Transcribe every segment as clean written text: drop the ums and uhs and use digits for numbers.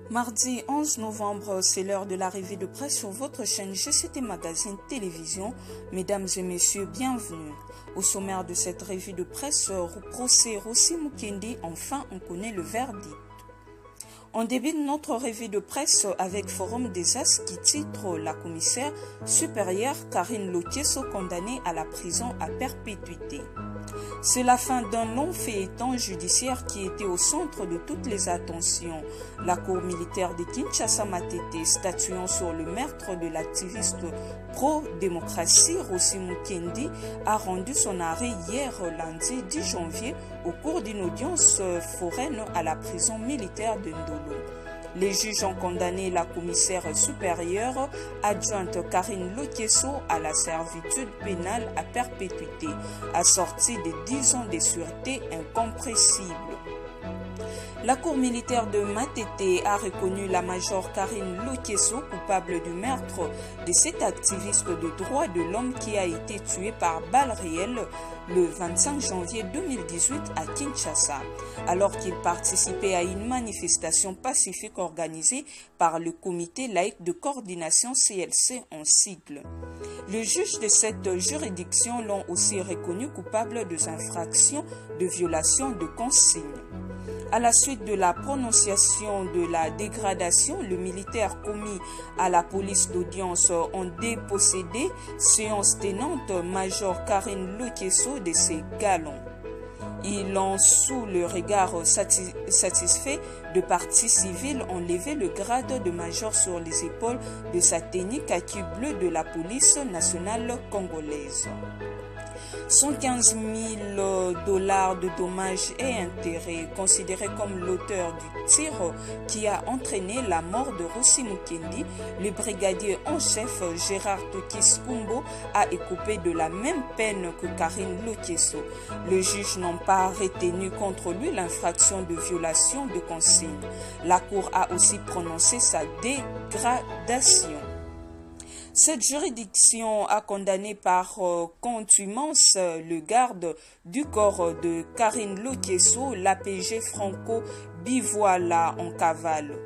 Mardi 11 novembre, c'est l'heure de la revue de presse sur votre chaîne GCT Magazine Télévision. Mesdames et messieurs, bienvenue. Au sommaire de cette revue de presse, procès Rossi Mukendi, enfin on connaît le verdict. On débute notre revue de presse avec Forum des As qui titre la commissaire supérieure Karine Lokieso condamnée à la prison à perpétuité. C'est la fin d'un long feuilleton judiciaire qui était au centre de toutes les attentions. La cour militaire de Kinshasa Matete, statuant sur le meurtre de l'activiste pro-démocratie Rossi Mukendi, a rendu son arrêt hier lundi 10 janvier au cours d'une audience foraine à la prison militaire de Ndolo. Les juges ont condamné la commissaire supérieure adjointe Karine Lokieso à la servitude pénale à perpétuité, assortie de 10 ans de sûreté incompressible. La cour militaire de Matete a reconnu la major Karine Lokieso coupable du meurtre de cet activiste de droits de l'homme qui a été tué par balle réelle le 25 janvier 2018 à Kinshasa, alors qu'il participait à une manifestation pacifique organisée par le comité laïque de coordination CLC en sigle. Les juges de cette juridiction l'ont aussi reconnu coupable des infractions de violation de consignes. À la suite de la prononciation de la dégradation, le militaire commis à la police d'audience ont dépossédé, séance tenante, major Karine Lokieso de ses galons. Ils ont, sous le regard satisfait de partie civile, enlevé le grade de major sur les épaules de sa tenue kaki bleue de la police nationale congolaise. 115 000 $ de dommages et intérêts, considéré comme l'auteur du tir qui a entraîné la mort de Rossi Mukendi, le brigadier en chef Gérard Tokis Kumbo a écopé de la même peine que Karine Lokieso. Les juges n'ont pas retenu contre lui l'infraction de violation de consigne. La Cour a aussi prononcé sa dégradation. Cette juridiction a condamné par contumace le garde du corps de Karine Lokieso, l'APG Franco Bivoila en cavale.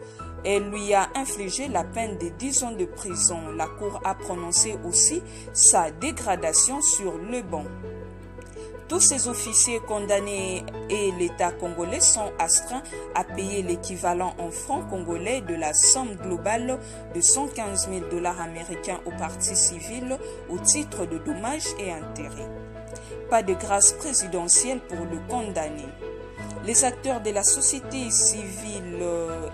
Elle lui a infligé la peine de 10 ans de prison. La Cour a prononcé aussi sa dégradation sur le banc. Tous ces officiers condamnés et l'État congolais sont astreints à payer l'équivalent en francs congolais de la somme globale de 115 000 $ américains au parti civil au titre de dommages et intérêts. Pas de grâce présidentielle pour le condamné. Les acteurs de la société civile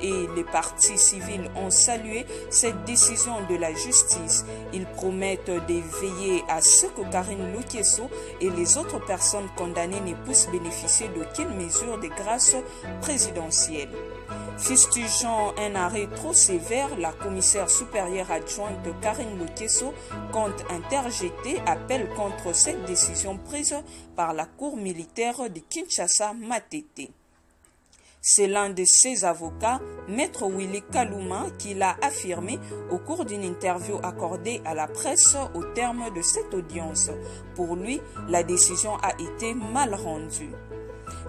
et les partis civils ont salué cette décision de la justice. Ils promettent de veiller à ce que Karine Lokieso et les autres personnes condamnées ne puissent bénéficier d'aucune mesure de grâce présidentielle. Fustigeant un arrêt trop sévère, la commissaire supérieure adjointe Karine Lokieso compte interjeter appel contre cette décision prise par la cour militaire de Kinshasa Matete. C'est l'un de ses avocats, Maître Willy Kaluma, qui l'a affirmé au cours d'une interview accordée à la presse au terme de cette audience. Pour lui, la décision a été mal rendue.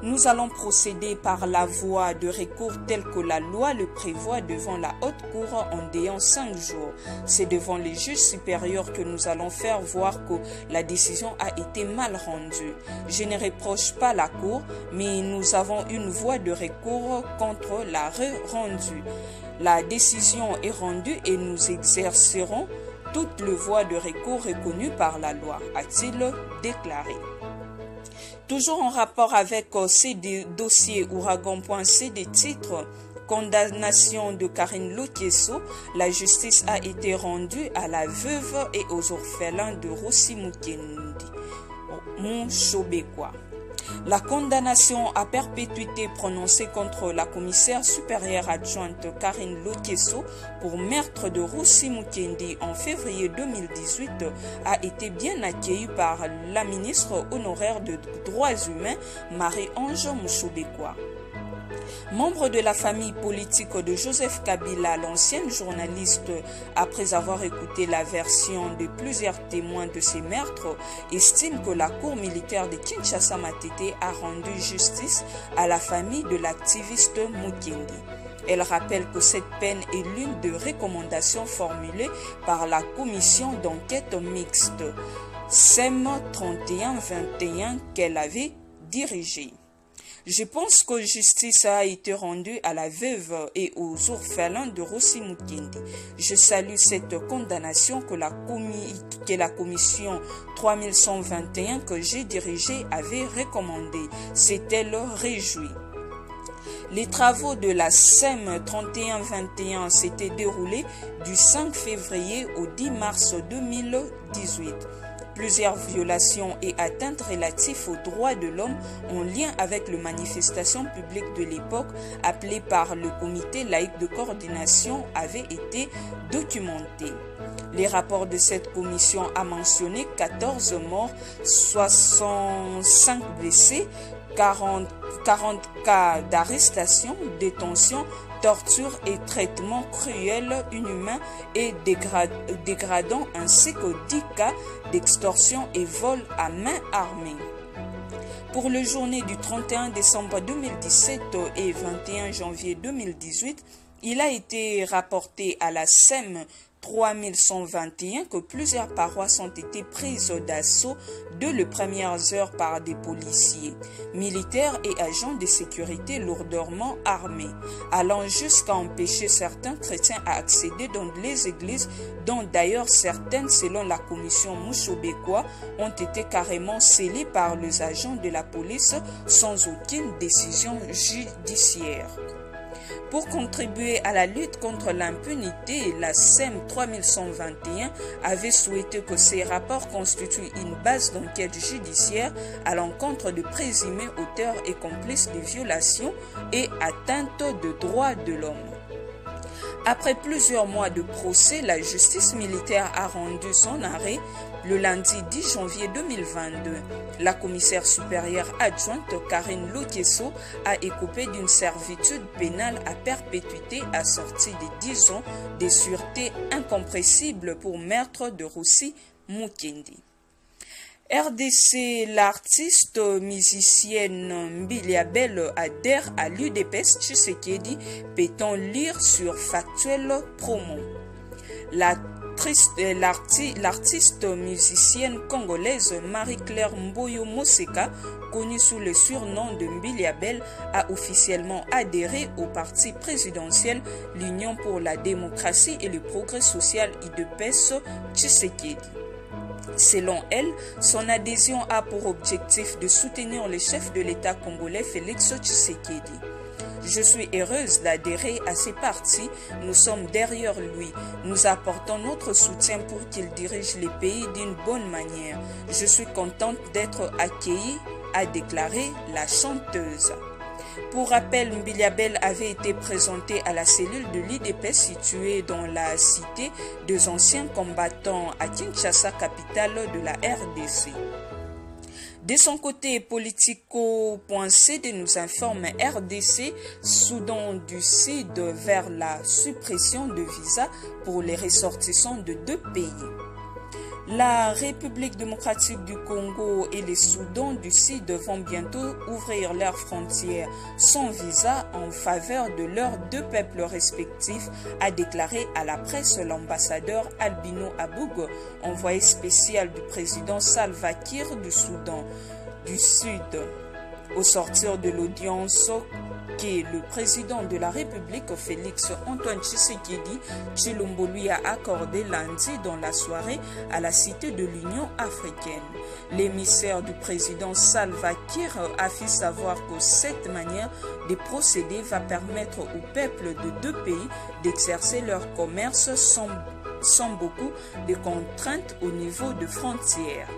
Nous allons procéder par la voie de recours telle que la loi le prévoit devant la haute cour en délai 5 jours. C'est devant les juges supérieurs que nous allons faire voir que la décision a été mal rendue. Je ne reproche pas la cour, mais nous avons une voie de recours contre la rendue. La décision est rendue et nous exercerons toutes les voies de recours reconnues par la loi, a-t-il déclaré. Toujours en rapport avec ces dossiers Ouragan.c des titres condamnation de Karine Lokieso, la justice a été rendue à la veuve et aux orphelins de Rossi Mukendi, Mouchobekwa. La condamnation à perpétuité prononcée contre la commissaire supérieure adjointe Karine Lokieso pour meurtre de Rossi Mukendi en février 2018 a été bien accueillie par la ministre honoraire des Droits humains, Marie-Ange Mouchobekwa. Membre de la famille politique de Joseph Kabila, l'ancienne journaliste, après avoir écouté la version de plusieurs témoins de ces meurtres, estime que la cour militaire de Kinshasa Matete a rendu justice à la famille de l'activiste Mukendi. Elle rappelle que cette peine est l'une des recommandations formulées par la commission d'enquête mixte SEM 3121 qu'elle avait dirigée. Je pense que justice a été rendue à la veuve et aux orphelins de Rossi Mukendi. Je salue cette condamnation que la commission 3121 que j'ai dirigée avait recommandée. C'est-elle réjouie. Les travaux de la SEM 3121 s'étaient déroulés du 5 février au 10 mars 2018. Plusieurs violations et atteintes relatives aux droits de l'homme en lien avec les manifestations publiques de l'époque appelées par le comité laïque de coordination avaient été documentées. Les rapports de cette commission a mentionné 14 morts, 65 blessés, 40 cas d'arrestation, détention, torture et traitements cruels, inhumains et dégradants, ainsi que 10 cas d'extorsion et vol à main armée. Pour les journées du 31 décembre 2017 et 21 janvier 2018, il a été rapporté à la SEM 3121 que plusieurs paroisses ont été prises d'assaut dès les premières heures par des policiers, militaires et agents de sécurité lourdement armés, allant jusqu'à empêcher certains chrétiens à accéder dans les églises, dont d'ailleurs certaines, selon la commission Mouchobekwa, ont été carrément scellées par les agents de la police sans aucune décision judiciaire. Pour contribuer à la lutte contre l'impunité, la SEM 3121 avait souhaité que ces rapports constituent une base d'enquête judiciaire à l'encontre de présumés auteurs et complices de violations et atteintes de droits de l'homme. Après plusieurs mois de procès, la justice militaire a rendu son arrêt le lundi 10 janvier 2022. La commissaire supérieure adjointe Karine Lokesso a écopé d'une servitude pénale à perpétuité assortie de 10 ans de sûreté incompressible pour meurtre de Rossi Mukendi. RDC, l'artiste musicienne Mbiliabel adhère à l'UDPS Tshisekedi, peut-on lire sur Factuel Promo. L'artiste musicienne congolaise Marie-Claire Mboyo Moseka, connue sous le surnom de Mbiliabel, a officiellement adhéré au parti présidentiel l'Union pour la démocratie et le progrès social UDPS Tshisekedi. Selon elle, son adhésion a pour objectif de soutenir le chef de l'État congolais Félix Tshisekedi. Je suis heureuse d'adhérer à ces partis, nous sommes derrière lui. Nous apportons notre soutien pour qu'il dirige le pays d'une bonne manière. Je suis contente d'être accueillie, a déclaré la chanteuse. Pour rappel, Mbiliabel avait été présenté à la cellule de l'IDP située dans la cité des anciens combattants à Kinshasa, capitale de la RDC. De son côté, Politico.cd nous informe RDC, Soudan du Sud vers la suppression de visas pour les ressortissants de deux pays. La République démocratique du Congo et le Soudan du Sud vont bientôt ouvrir leurs frontières sans visa en faveur de leurs deux peuples respectifs, a déclaré à la presse l'ambassadeur Albino Aboug, envoyé spécial du président Salva Kiir du Soudan du Sud. Au sortir de l'audience que le président de la République, Félix Antoine Tshisekedi Tshilombo, lui a accordé lundi dans la soirée à la Cité de l'Union africaine. L'émissaire du président Salva Kiir a fait savoir que cette manière de procéder va permettre aux peuples de deux pays d'exercer leur commerce sans beaucoup de contraintes au niveau de frontières.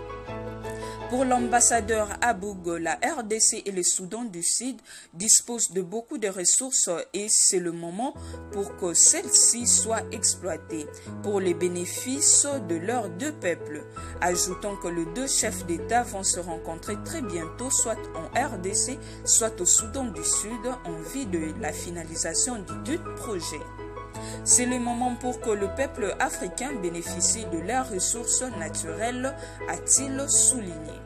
Pour l'ambassadeur Aboug, la RDC et le Soudan du Sud disposent de beaucoup de ressources et c'est le moment pour que celles-ci soient exploitées pour les bénéfices de leurs deux peuples. Ajoutons que les deux chefs d'État vont se rencontrer très bientôt, soit en RDC, soit au Soudan du Sud, en vue de la finalisation du projet. C'est le moment pour que le peuple africain bénéficie de leurs ressources naturelles, a-t-il souligné.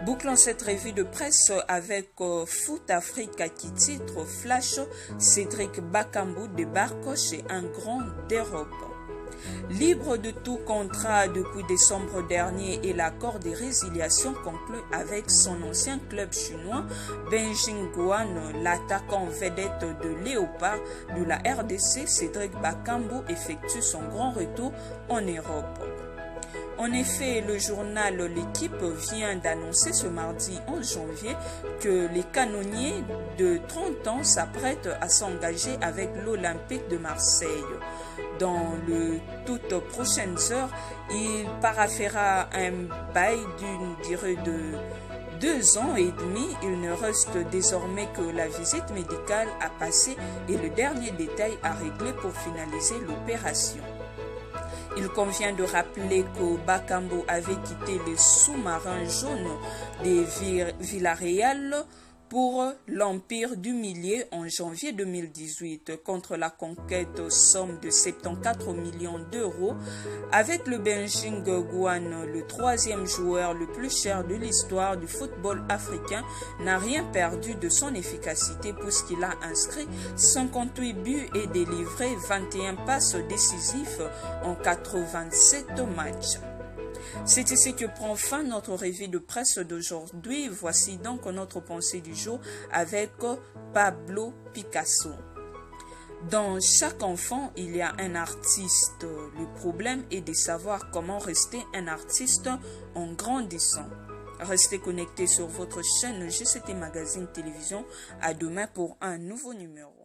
Bouclons cette revue de presse avec Foot Africa qui titre Flash, Cédric Bakambu débarque chez un grand d'Europe. Libre de tout contrat depuis décembre dernier et l'accord de résiliation conclu avec son ancien club chinois, Benjing Guan, l'attaquant vedette de Léopard de la RDC, Cédric Bakambu effectue son grand retour en Europe. En effet, le journal L'équipe vient d'annoncer ce mardi 11 janvier que les canonniers de 30 ans s'apprêtent à s'engager avec l'Olympique de Marseille. Dans les toutes prochaines heures, il paraphera un bail d'une durée de 2 ans et demi. Il ne reste désormais que la visite médicale à passer et le dernier détail à régler pour finaliser l'opération. Il convient de rappeler que Bakambu avait quitté les sous-marins jaunes des Villarreal pour l'Empire du Milieu en janvier 2018 contre la conquête somme de 74 millions d'euros. Avec le Benjing Guan, le troisième joueur le plus cher de l'histoire du football africain n'a rien perdu de son efficacité puisqu'il a inscrit 58 buts et délivré 21 passes décisives en 87 matchs. C'est ici que prend fin notre revue de presse d'aujourd'hui. Voici donc notre pensée du jour avec Pablo Picasso. Dans chaque enfant, il y a un artiste. Le problème est de savoir comment rester un artiste en grandissant. Restez connectés sur votre chaîne GCT Magazine Télévision. À demain pour un nouveau numéro.